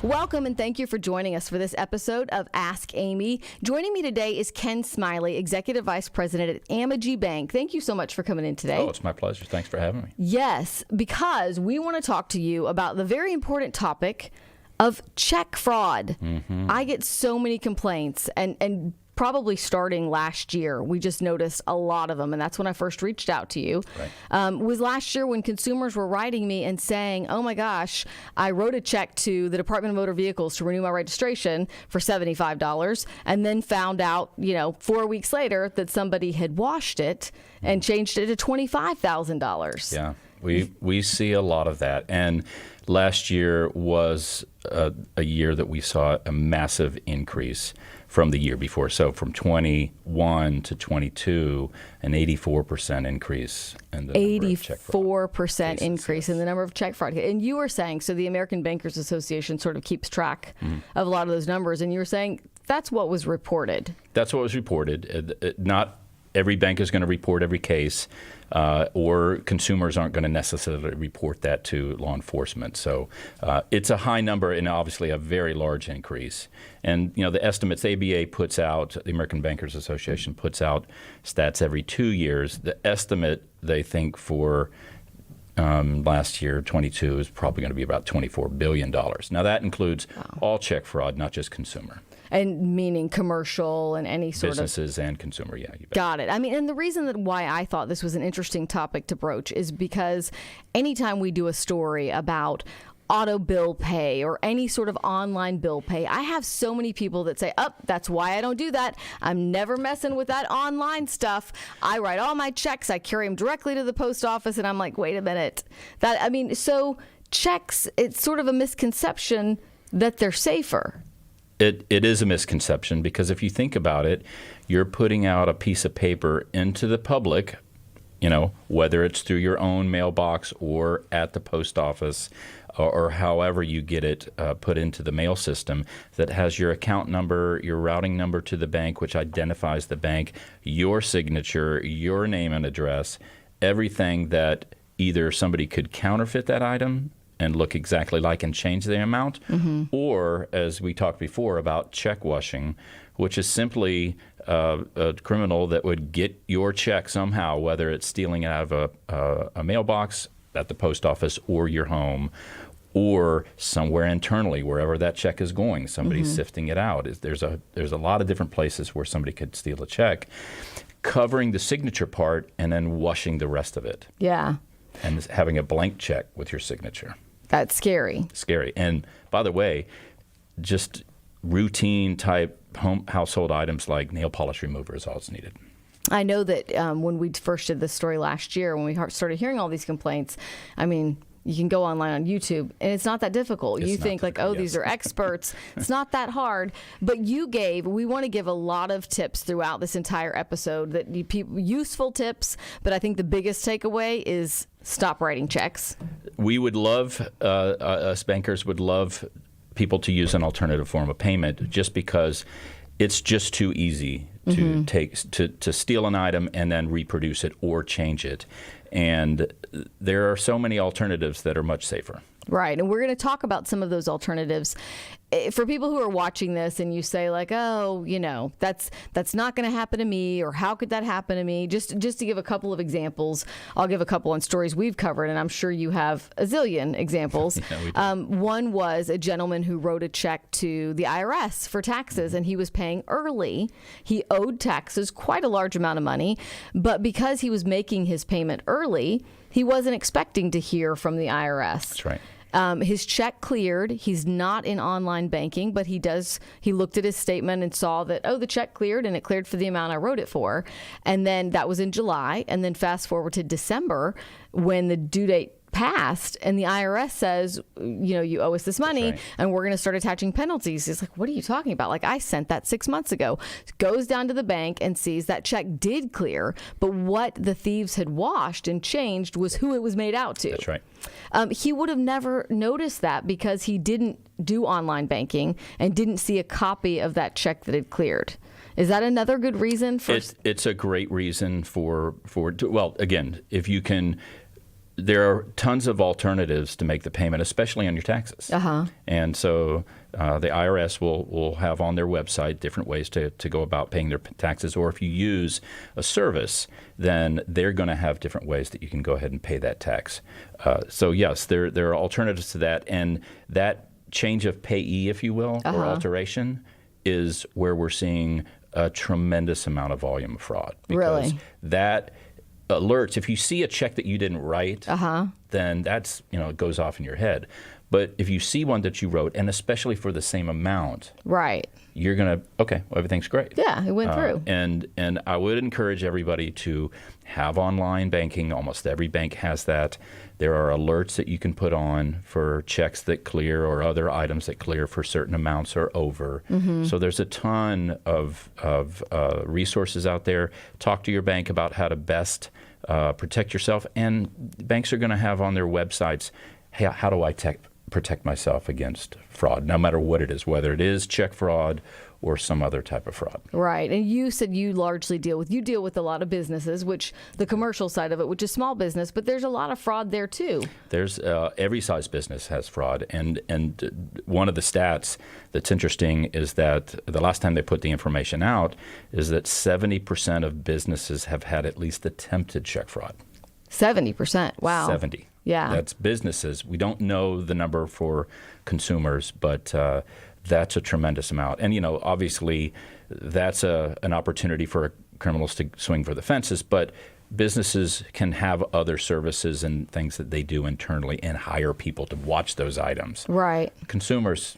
Welcome and thank you for joining us for this episode of Ask Amy. Joining me today is Ken Smiley, Executive Vice President at Amegy Bank. Thank you so much for coming in today. Oh, it's my pleasure. Thanks for having me. Yes, because we want to talk to you about the very important topic of check fraud. I get so many complaints and probably starting last year, we just noticed a lot of them, and that's when I first reached out to you. Right. Was last year when consumers were writing me and saying, oh my gosh, I wrote a check to the Department of Motor Vehicles to renew my registration for $75 and then found out, 4 weeks later that somebody had washed it and changed it to $25,000. Yeah, we see a lot of that. And last year was a year that we saw a massive increase from the year before. So from 21 to 22, an 84% increase in the number of check fraud 84% increase in the number of check fraud. And you were saying, so the American Bankers Association sort of keeps track of a lot of those numbers, and you were saying that's what was reported. That's what was reported. Not every bank is going to report every case, or consumers aren't going to necessarily report that to law enforcement. So it's a high number and obviously a very large increase. And, the estimates ABA puts out, the American Bankers Association puts out stats every 2 years. The estimate, they think, for last year, 22, is probably going to be about $24 billion. Now, that includes all check fraud, not just consumer. And meaning commercial and any sort businesses and consumer, yeah. You bet. Got it. I mean, and the reason why I thought this was an interesting topic to broach is because anytime we do a story about auto bill pay or any sort of online bill pay, I have so many people that say, that's why I don't do that. I'm never messing with that online stuff. I write all my checks. I carry them directly to the post office. And I'm like, wait a minute. So checks, it's sort of a misconception that they're safer. It is a misconception because if you think about it, you're putting out a piece of paper into the public, whether it's through your own mailbox or at the post office or however you get it put into the mail system that has your account number, your routing number to the bank, which identifies the bank, your signature, your name and address, everything that either somebody could counterfeit that item and look exactly like and change the amount, or, as we talked before, about check washing, which is simply a criminal that would get your check somehow, whether it's stealing it out of a mailbox at the post office or your home, or somewhere internally, wherever that check is going. Somebody's sifting it out. There's a lot of different places where somebody could steal a check, covering the signature part and then washing the rest of it. Yeah. And having a blank check with your signature. That's scary. Scary. And by the way, just routine type household items like nail polish remover is all that's needed. I know that when we first did this story last year, when we started hearing all these complaints, you can go online on YouTube, and it's not that difficult. You think these are experts. It's not that hard. But we want to give a lot of tips throughout this entire episode, useful tips, but I think the biggest takeaway is stop writing checks. We would love, us bankers would love people to use an alternative form of payment just because it's just too easy to steal an item and then reproduce it or change it. And there are so many alternatives that are much safer. Right. And we're going to talk about some of those alternatives. For people who are watching this and you say that's not going to happen to me, or how could that happen to me? Just to give a couple of examples, I'll give a couple on stories we've covered, and I'm sure you have a zillion examples. Yeah, we do. One was a gentleman who wrote a check to the IRS for taxes, and he was paying early. He owed taxes, quite a large amount of money, but because he was making his payment early, he wasn't expecting to hear from the IRS. That's right. His check cleared. He's not in online banking, but he looked at his statement and saw that, the check cleared, and it cleared for the amount I wrote it for. And then that was in July. And then fast forward to December when the due date passed and the IRS says, you owe us this money, right, and we're going to start attaching penalties. He's like, what are you talking about? I sent that 6 months ago. Goes down to the bank and sees that check did clear, but what the thieves had washed and changed was who it was made out to. That's right. He would have never noticed that because he didn't do online banking and didn't see a copy of that check that had cleared. Is that another good reason for? It's a great reason for well, again, if you can there are tons of alternatives to make the payment, especially on your taxes. And so the IRS will have on their website different ways to go about paying their taxes. Or if you use a service, then they're going to have different ways that you can go ahead and pay that tax. So yes, there are alternatives to that. And that change of payee, if you will, or alteration is where we're seeing a tremendous amount of volume of fraud. Because that alerts, if you see a check that you didn't write, then that's, it goes off in your head. But if you see one that you wrote, and especially for the same amount, you're going to, okay, well, everything's great. Yeah, it went through. And I would encourage everybody to have online banking. Almost every bank has that. There are alerts that you can put on for checks that clear or other items that clear for certain amounts or over. So there's a ton of resources out there. Talk to your bank about how to best protect yourself. And banks are going to have on their websites, hey, how do I protect myself against fraud, no matter what it is, whether it is check fraud or some other type of fraud. Right. And you said you largely deal with a lot of businesses, which the commercial side of it, which is small business, but there's a lot of fraud there too. There's every size business has fraud. And one of the stats that's interesting is that the last time they put the information out is that 70% of businesses have had at least attempted check fraud. 70%. Wow. 70. Yeah. That's businesses. We don't know the number for consumers, but that's a tremendous amount. And, obviously that's an opportunity for criminals to swing for the fences, but businesses can have other services and things that they do internally and hire people to watch those items. Right. Consumers,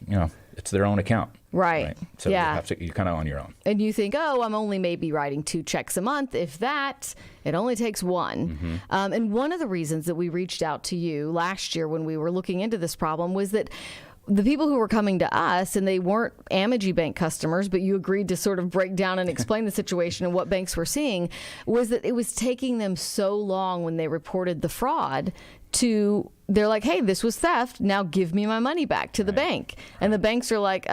it's their own account. Right. So you're kind of on your own. And you think, I'm only maybe writing 2 checks a month. If that, it only takes 1. And one of the reasons that we reached out to you last year when we were looking into this problem was that the people who were coming to us, and they weren't Amegy Bank customers, but you agreed to sort of break down and explain the situation and what banks were seeing, was that it was taking them so long when they reported the fraud they're like, hey, this was theft. Now give me my money back to the bank. And the banks are like,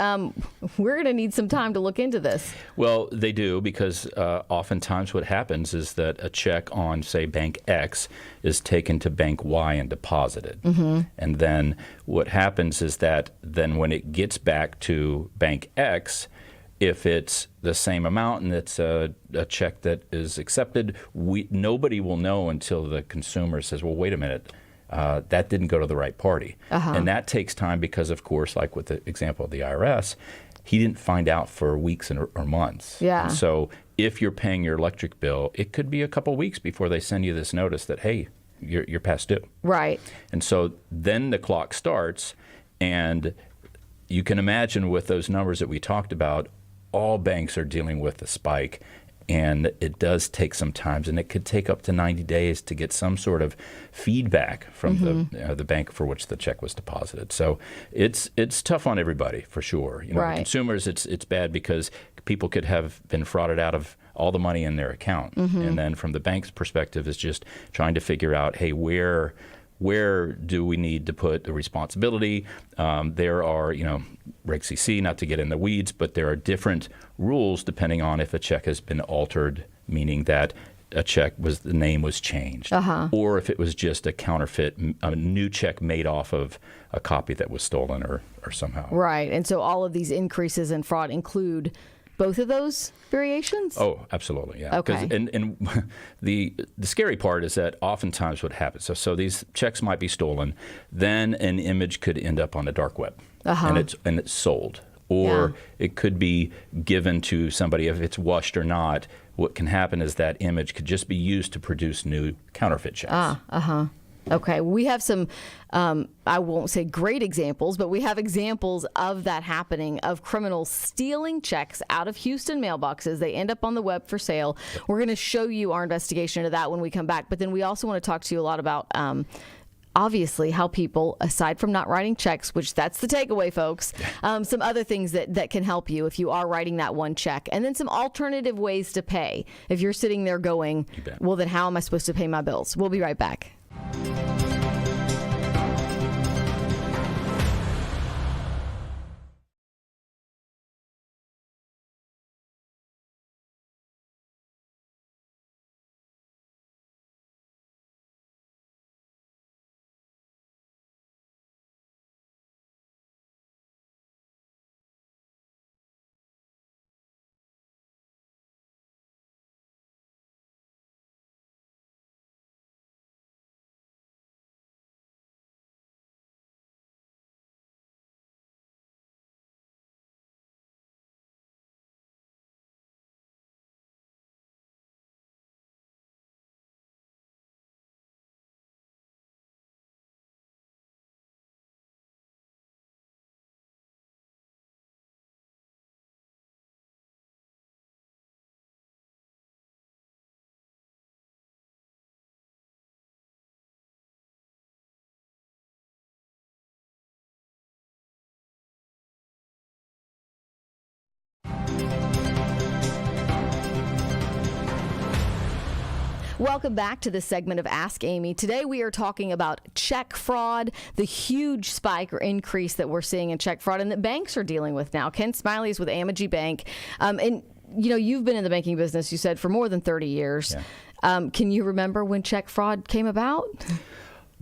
we're going to need some time to look into this. Well, they do, because oftentimes what happens is that a check on, say, Bank X is taken to Bank Y and deposited. And then what happens is that then when it gets back to Bank X, if it's the same amount and it's a check that is accepted, nobody will know until the consumer says, well, wait a minute. That didn't go to the right party. And that takes time because, of course, like with the example of the IRS, he didn't find out for weeks or months. And so if you're paying your electric bill, it could be a couple weeks before they send you this notice that, hey, you're past due. Right. And so then the clock starts, and you can imagine with those numbers that we talked about, all banks are dealing with a spike. And it does take some time, and it could take up to 90 days to get some sort of feedback from the bank for which the check was deposited. So it's tough on everybody for sure. The consumers, it's bad because people could have been frauded out of all the money in their account, and then from the bank's perspective, is just trying to figure out, hey, where do we need to put the responsibility? There are, Reg CC, not to get in the weeds, but there are different rules depending on if a check has been altered, meaning that the name was changed, or if it was just a counterfeit, a new check made off of a copy that was stolen or somehow. Right. And so all of these increases in fraud include both of those variations? Oh, absolutely, yeah. Okay. And the scary part is that oftentimes what happens, so these checks might be stolen, then an image could end up on the dark web, and it's sold. Or it could be given to somebody. If it's washed or not, what can happen is that image could just be used to produce new counterfeit checks. Okay, we have some, I won't say great examples, but we have examples of that happening, of criminals stealing checks out of Houston mailboxes. They end up on the web for sale. We're going to show you our investigation into that when we come back. But then we also want to talk to you a lot about obviously how people, aside from not writing checks, which that's the takeaway, folks, some other things that can help you if you are writing that one check, and then some alternative ways to pay. If you're sitting there going, well, then how am I supposed to pay my bills? We'll be right back. Welcome back to this segment of Ask Amy. Today we are talking about check fraud, the huge spike or increase that we're seeing in check fraud and that banks are dealing with now. Ken Smiley is with Amegy Bank. And, you know, you've been in the banking business, you said, for more than 30 years. Yeah. Can you remember when check fraud came about?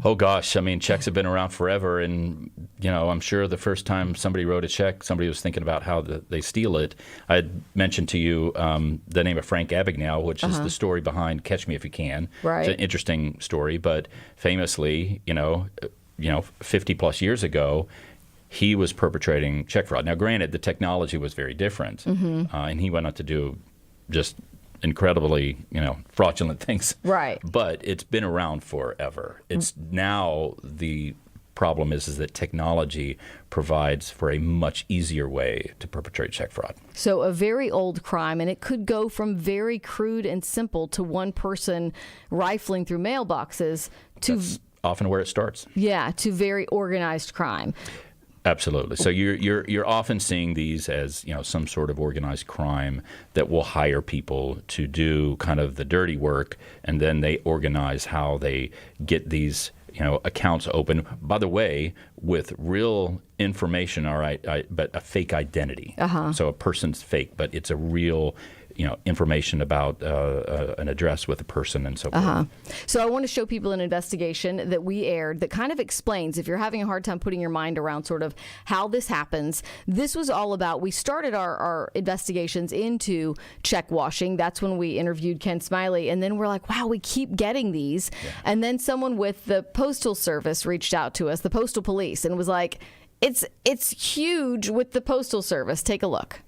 Oh, gosh. I mean, checks have been around forever. And, you know, I'm sure the first time somebody wrote a check, somebody was thinking about how they steal it. I had mentioned to you the name of Frank Abagnale, which is the story behind Catch Me If You Can. Right. It's an interesting story. But famously, you know, 50 plus years ago, he was perpetrating check fraud. Now, granted, the technology was very different. And he went on to do just incredibly, fraudulent things. Right. But it's been around forever. It's now the problem is that technology provides for a much easier way to perpetrate check fraud. So a very old crime, and it could go from very crude and simple to one person rifling through mailboxes to That's often where it starts. Yeah, to very organized crime. Absolutely. So you're often seeing these as some sort of organized crime that will hire people to do kind of the dirty work, and then they organize how they get these accounts open. By the way, with real information, all right, but a fake identity. So a person's fake, but it's a real information about an address with a person and so forth. So I want to show people an investigation that we aired that kind of explains, if you're having a hard time putting your mind around sort of how this happens. This was all about, we started our investigations into check washing. That's when we interviewed Ken Smiley. And then we're like, wow, we keep getting these. Yeah. And then someone with the Postal Service reached out to us, the Postal Police, and was like, it's huge with the Postal Service. Take a look.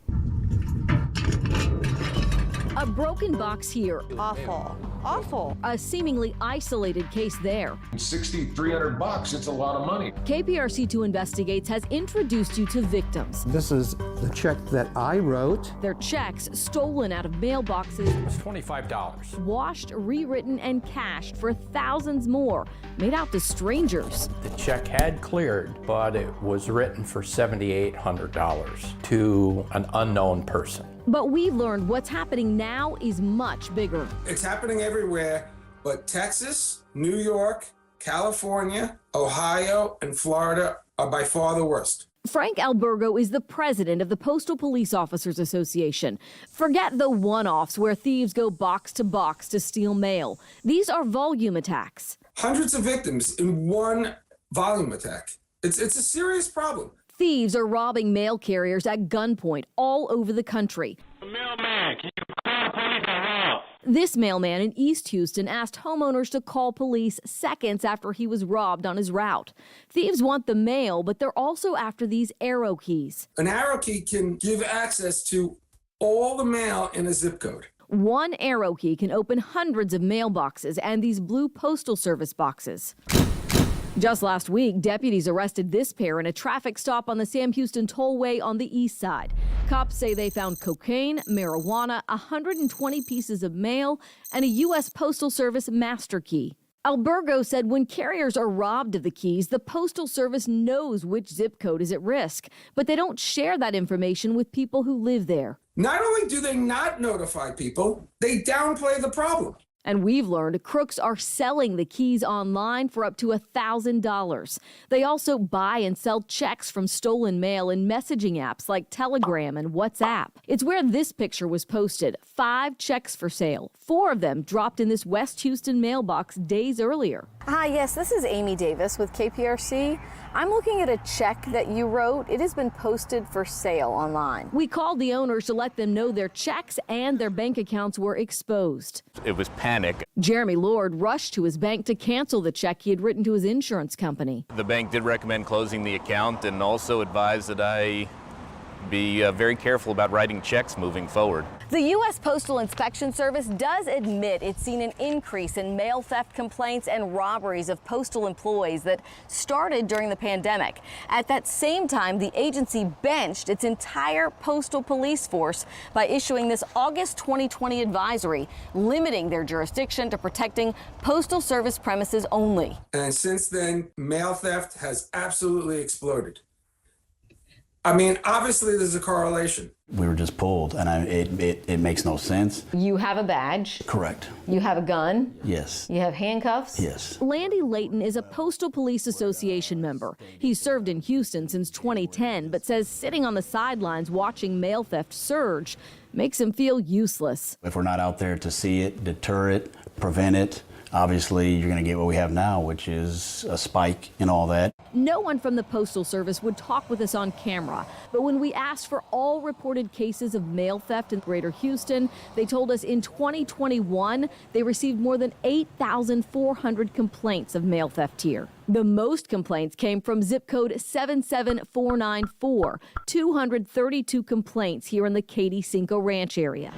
A broken box here. Awful. Awful. A seemingly isolated case there. $6,300, it's a lot of money. KPRC2 Investigates has introduced you to victims. This is the check that I wrote. Their checks stolen out of mailboxes. It was $25. Washed, rewritten, and cashed for thousands more, made out to strangers. The check had cleared, but it was written for $7,800 to an unknown person. But we've learned what's happening now is much bigger. It's happening everywhere, but Texas, New York, California, Ohio, and Florida are by far the worst. Frank Albergo is the president of the Postal Police Officers Association. Forget the one-offs where thieves go box to box to steal mail. These are volume attacks. Hundreds of victims in one volume attack. It's a serious problem. Thieves are robbing mail carriers at gunpoint all over the country. Mailman, can you call the police or help? This mailman in East Houston asked homeowners to call police seconds after he was robbed on his route. Thieves want the mail, but they're also after these arrow keys. An arrow key can give access to all the mail in a zip code. One arrow key can open hundreds of mailboxes and these blue Postal Service boxes. Just last week, deputies arrested this pair in a traffic stop on the Sam Houston Tollway on the east side. Cops say they found cocaine, marijuana, 120 pieces of mail, and a U.S. Postal Service master key. Albergo said when carriers are robbed of the keys, the Postal Service knows which zip code is at risk, but they don't share that information with people who live there. Not only do they not notify people, they downplay the problem. And we've learned crooks are selling the keys online for up to $1,000. They also buy and sell checks from stolen mail in messaging apps like Telegram and WhatsApp. It's where this picture was posted. 5 checks for sale. 4 of them dropped in this West Houston mailbox days earlier. Hi, yes, this is Amy Davis with KPRC. I'm looking at a check that you wrote. It has been posted for sale online. We called the owners to let them know their checks and their bank accounts were exposed. It was panic. Jeremy Lord rushed to his bank to cancel the check he had written to his insurance company. The bank did recommend closing the account and also advised that I be very careful about writing checks moving forward. The U.S. Postal Inspection Service does admit it's seen an increase in mail theft complaints and robberies of postal employees that started during the pandemic. At that same time, the agency benched its entire postal police force by issuing this August 2020 advisory, limiting their jurisdiction to protecting Postal Service premises only. And since then, mail theft has absolutely exploded. I mean, obviously there's a correlation. We were just pulled, and it makes no sense. You have a badge. Correct. You have a gun. Yes. You have handcuffs. Yes. Landy Layton is a Postal Police Association member. He's served in Houston since 2010, but says sitting on the sidelines watching mail theft surge makes him feel useless. If we're not out there to see it, deter it, prevent it, obviously you're going to get what we have now, which is a spike in all that. No one from the Postal Service would talk with us on camera, but when we asked for all reported cases of mail theft in Greater Houston, they told us in 2021 they received more than 8,400 complaints of mail theft here. The most complaints came from zip code 77494, 232 complaints here in the Katy Cinco Ranch area.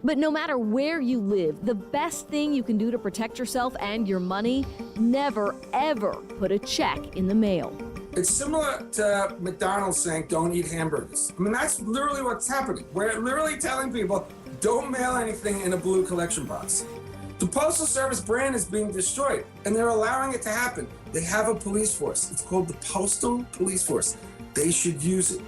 But no matter where you live, the best thing you can do to protect yourself and your money, never, ever put a check in the mail. It's similar to McDonald's saying don't eat hamburgers. I mean, that's literally what's happening. We're literally telling people don't mail anything in a blue collection box. The Postal Service brand is being destroyed, and they're allowing it to happen. They have a police force. It's called the Postal Police Force. They should use it.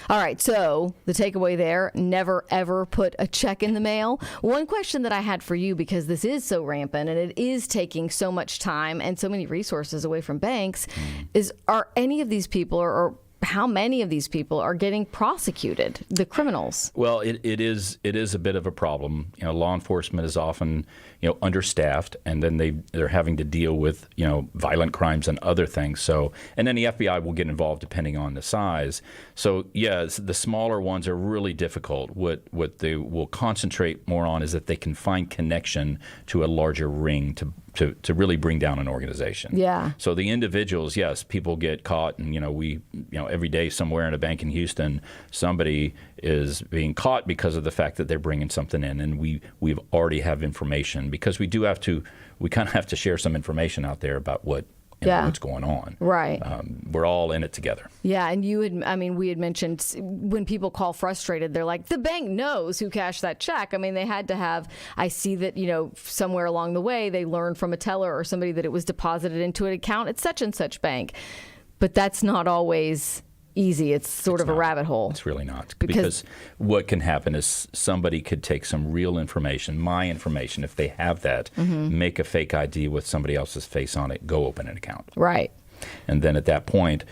All right, so the takeaway there, never ever put a check in the mail. One question that I had for you, because this is so rampant and it is taking so much time and so many resources away from banks, is are any of these people or how many of these people are getting prosecuted, the criminals? Well, it is a bit of a problem. You know, law enforcement is often, understaffed, and then they're having to deal with, violent crimes and other things. So, and then the FBI will get involved depending on the size. So, yes, the smaller ones are really difficult. What they will concentrate more on is that they can find connection to a larger ring to really bring down an organization. Yeah. So the individuals, yes, people get caught, and every day somewhere in a bank in Houston, somebody is being caught because of the fact that they're bringing something in, and we've already have information because we kind of have to share some information out there about what's going on. Right. We're all in it together. Yeah, and we had mentioned when people call frustrated, they're like, the bank knows who cashed that check. I mean, they had to have, I see that, somewhere along the way, they learned from a teller or somebody that it was deposited into an account at such and such bank. But that's not always easy. It's sort of a rabbit hole. It's really not. Because what can happen is somebody could take some real information, my information, if they have that, make a fake ID with somebody else's face on it, go open an account. Right. And then at that point,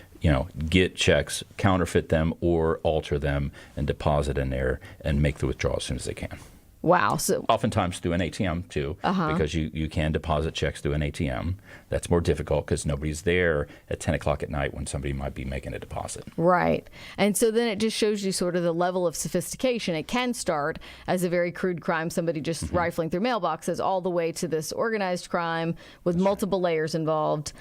get checks, counterfeit them or alter them and deposit in there and make the withdrawal as soon as they can. Wow. So oftentimes through an ATM too, because you can deposit checks through an ATM. That's more difficult because nobody's there at 10 o'clock at night when somebody might be making a deposit. Right. And so then it just shows you sort of the level of sophistication. It can start as a very crude crime, somebody just rifling through mailboxes, all the way to this organized crime with multiple layers involved.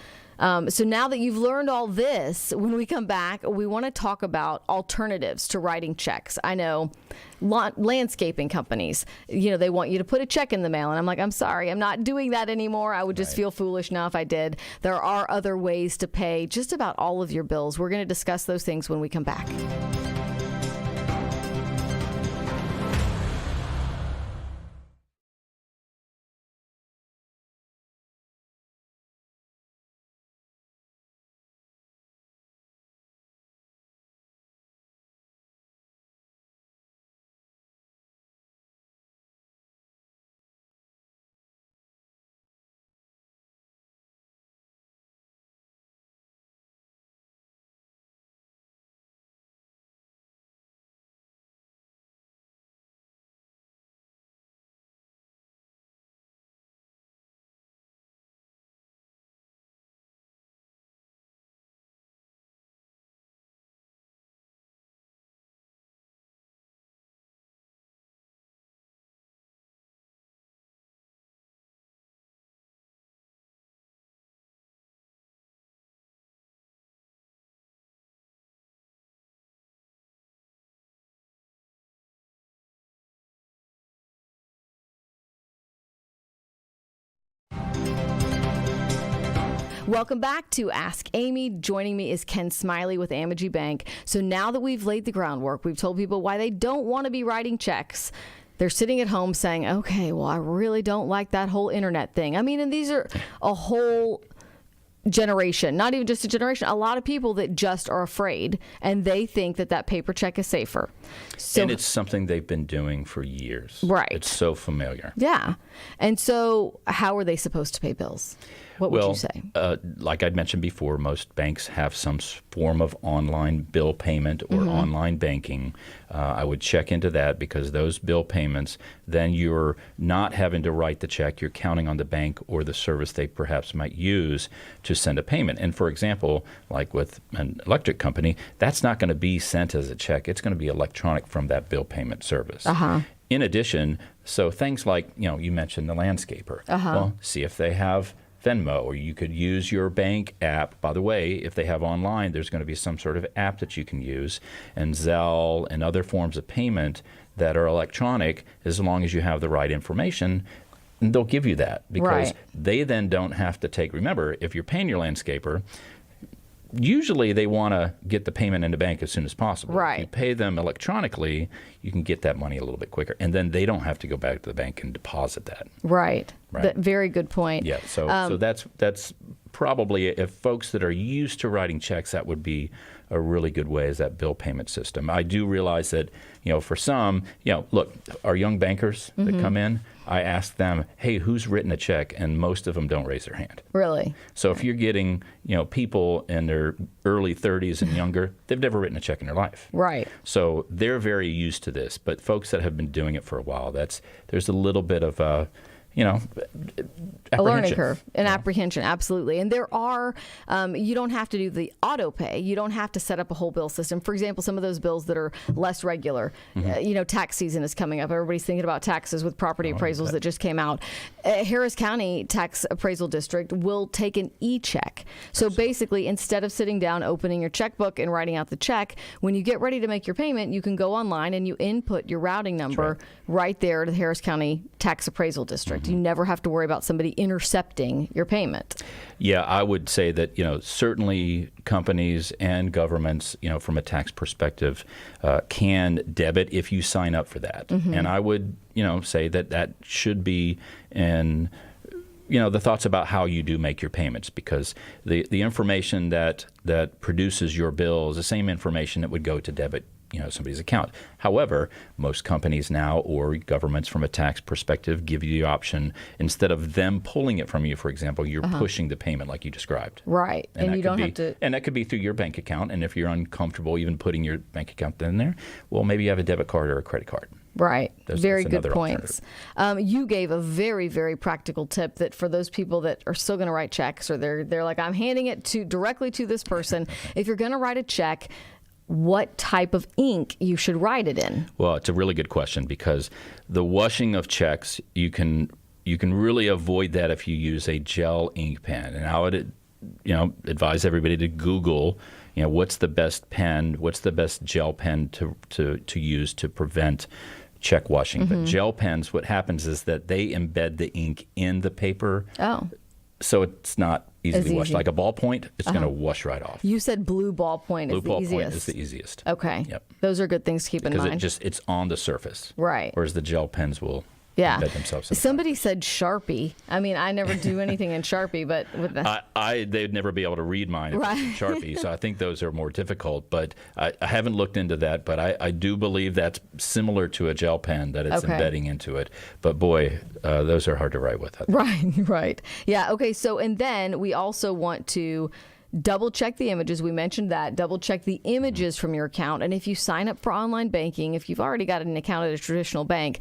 So now that you've learned all this, when we come back, we want to talk about alternatives to writing checks. I know landscaping companies, they want you to put a check in the mail. And I'm like, I'm sorry, I'm not doing that anymore. I would just feel foolish now if I did. There are other ways to pay just about all of your bills. We're going to discuss those things when we come back. Welcome back to Ask Amy. Joining me is Ken Smiley with Amegy Bank. So now that we've laid the groundwork, we've told people why they don't want to be writing checks. They're sitting at home saying, okay, well, I really don't like that whole internet thing. I mean, and these are a whole generation, not even just a generation, a lot of people that just are afraid and they think that paper check is safer. So, and it's something they've been doing for years. Right. It's so familiar. Yeah. And so how are they supposed to pay bills? What would you say? Like I'd mentioned before, most banks have some form of online bill payment or online banking. I would check into that because those bill payments, then you're not having to write the check. You're counting on the bank or the service they perhaps might use to send a payment. And for example, like with an electric company, that's not going to be sent as a check. It's going to be electronic from that bill payment service. In addition, so things like, you mentioned the landscaper. Well, see if they have Venmo, or you could use your bank app. By the way, if they have online, there's going to be some sort of app that you can use, and Zelle and other forms of payment that are electronic, as long as you have the right information, they'll give you that because they then don't have to take, remember, if you're paying your landscaper, usually they want to get the payment in the bank as soon as possible. Right. If you pay them electronically, you can get that money a little bit quicker. And then they don't have to go back to the bank and deposit that. Right. Very good point. Yeah. So that's probably, if folks that are used to writing checks, that would be a really good way, is that bill payment system. I do realize that, for some, look, our young bankers that come in, I ask them, hey, who's written a check? And most of them don't raise their hand. Really? So if you're getting, people in their early 30s and younger, they've never written a check in their life. Right. So they're very used to this. But folks that have been doing it for a while, there's a little bit of a learning curve, an apprehension, absolutely. And there are, you don't have to do the auto pay. You don't have to set up a whole bill system. For example, some of those bills that are less regular, tax season is coming up. Everybody's thinking about taxes with property appraisals that just came out. Harris County Tax Appraisal District will take an e-check. So basically, instead of sitting down, opening your checkbook and writing out the check, when you get ready to make your payment, you can go online and you input your routing number right there to the Harris County Tax Appraisal District. You never have to worry about somebody intercepting your payment. Yeah, I would say that, certainly companies and governments, from a tax perspective, can debit if you sign up for that. And I would, say that should be in, the thoughts about how you do make your payments, because the information that produces your bill is the same information that would go to debit somebody's account. However, most companies now, or governments from a tax perspective, give you the option, instead of them pulling it from you, for example, you're pushing the payment like you described. Right. And you don't have to. And that could be through your bank account. And if you're uncomfortable even putting your bank account in there, well, maybe you have a debit card or a credit card. Right. Very that's good points. You gave a very, very practical tip that for those people that are still going to write checks, or they're like, I'm handing it directly to this person. If you're going to write a check, what type of ink you should write it in? Well, it's a really good question, because the washing of checks, you can really avoid that if you use a gel ink pen. And I would advise everybody to Google, what's the best pen, what's the best gel pen to use to prevent check washing. But gel pens, what happens is that they embed the ink in the paper. Oh. So it's not easily washed. Like a ballpoint, it's going to wash right off. You said blue ballpoint is the easiest. Blue ballpoint is the easiest. Okay. Yep. Those are good things to keep in mind. Because it's on the surface. Right. Whereas the gel pens will embed themselves in. Somebody said Sharpie. I mean, I never do anything in Sharpie, but with the... they'd never be able to read mine if it's in Sharpie, so I think those are more difficult. But I haven't looked into that, but I do believe that's similar to a gel pen, that it's embedding into it. But boy, those are hard to write with. Right. Yeah, okay, so and then we also want to double check the images. We mentioned that. Double check the images from your account. And if you sign up for online banking, if you've already got an account at a traditional bank,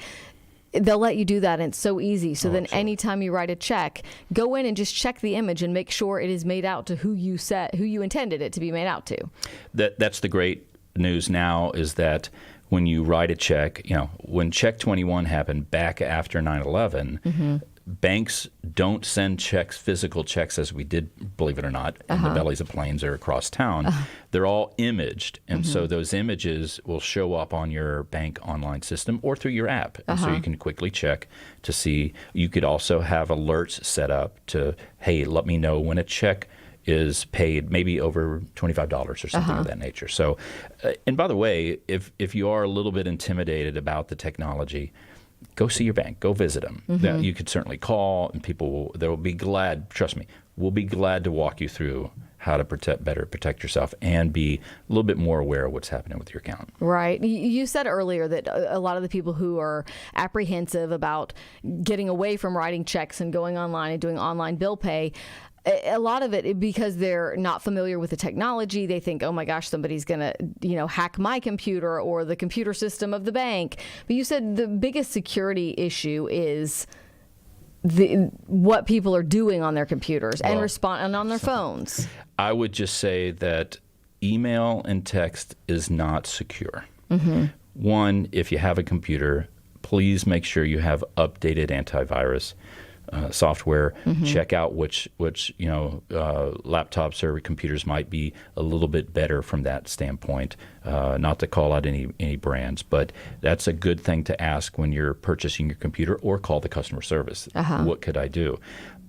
they'll let you do that, and it's so easy. So then anytime you write a check, go in and just check the image and make sure it is made out to who you intended it to be made out to. That's the great news now, is that when you write a check, when Check 21 happened back after 9/11, banks don't send physical checks as we did, believe it or not, in the bellies of planes or across town. They're all imaged. And so those images will show up on your bank online system or through your app. And so you can quickly check to see. You could also have alerts set up to, hey, let me know when a check is paid, maybe over $25 or something of that nature. So, and by the way, if you are a little bit intimidated about the technology, go see your bank. Go visit them. Mm-hmm. You could certainly call, and they will be glad. Trust me, we'll be glad to walk you through how to better protect yourself and be a little bit more aware of what's happening with your account. Right. You said earlier that a lot of the people who are apprehensive about getting away from writing checks and going online and doing online bill pay, a lot of it because they're not familiar with the technology. They think, oh my gosh, somebody's going to, hack my computer or the computer system of the bank. But you said the biggest security issue is what people are doing on their computers and on their phones. I would just say that email and text is not secure. Mm-hmm. One, if you have a computer, please make sure you have updated antivirus software. Mm-hmm. Check out which laptops or computers might be a little bit better from that standpoint. Not to call out any brands, but that's a good thing to ask when you're purchasing your computer, or call the customer service. What could I do?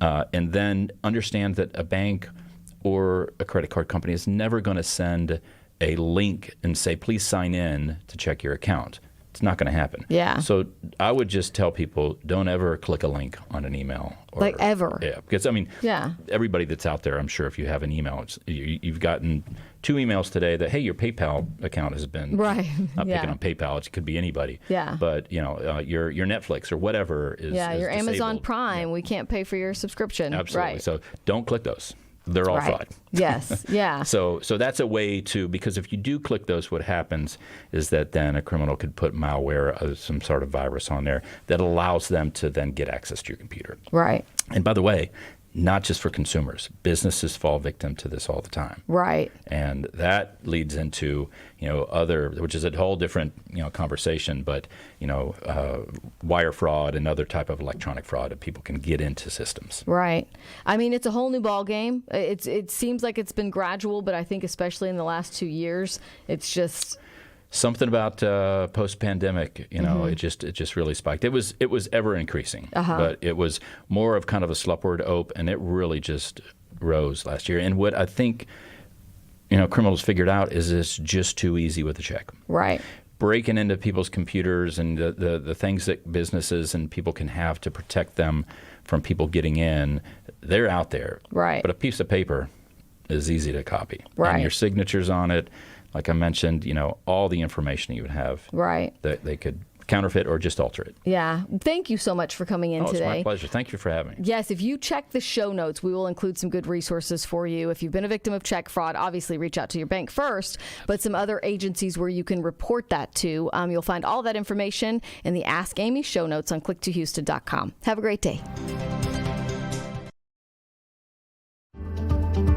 And then understand that a bank or a credit card company is never going to send a link and say, please sign in to check your account. It's not going to happen. Yeah. So I would just tell people, don't ever click a link on an email. Ever. Yeah. Because, everybody that's out there, I'm sure if you have an email, you've gotten 2 emails today that, hey, your PayPal account has been right. Not picking on PayPal. It could be anybody. Yeah. But, your Netflix or whatever is your disabled. Amazon Prime. Yeah. We can't pay for your subscription. Absolutely. Right. So don't click those. They're all fraud. Yes. Yeah. So that's a way to, because if you do click those, what happens is that then a criminal could put malware or some sort of virus on there that allows them to then get access to your computer. Right. And by the way, not just for consumers. Businesses fall victim to this all the time. Right. And that leads into, other, which is a whole different, conversation, but, wire fraud and other type of electronic fraud that people can get into systems. Right. It's a whole new ball game. It seems like it's been gradual, but I think especially in the last 2 years, it's just... Something about post-pandemic, mm-hmm. it just really spiked. It was ever increasing, but it was more of kind of a slupward ope, and it really just rose last year. And what I think, criminals figured out is it's just too easy with a check. Right. Breaking into people's computers and the things that businesses and people can have to protect them from people getting in, they're out there. Right. But a piece of paper is easy to copy. Right. And your signature's on it. Like I mentioned, all the information you would have, right, that they could counterfeit or just alter it. Yeah. Thank you so much for coming in today. It's my pleasure. Thank you for having me. Yes, if you check the show notes, we will include some good resources for you. If you've been a victim of check fraud, obviously reach out to your bank first, but some other agencies where you can report that to. You'll find all that information in the Ask Amy show notes on click2houston.com. Have a great day.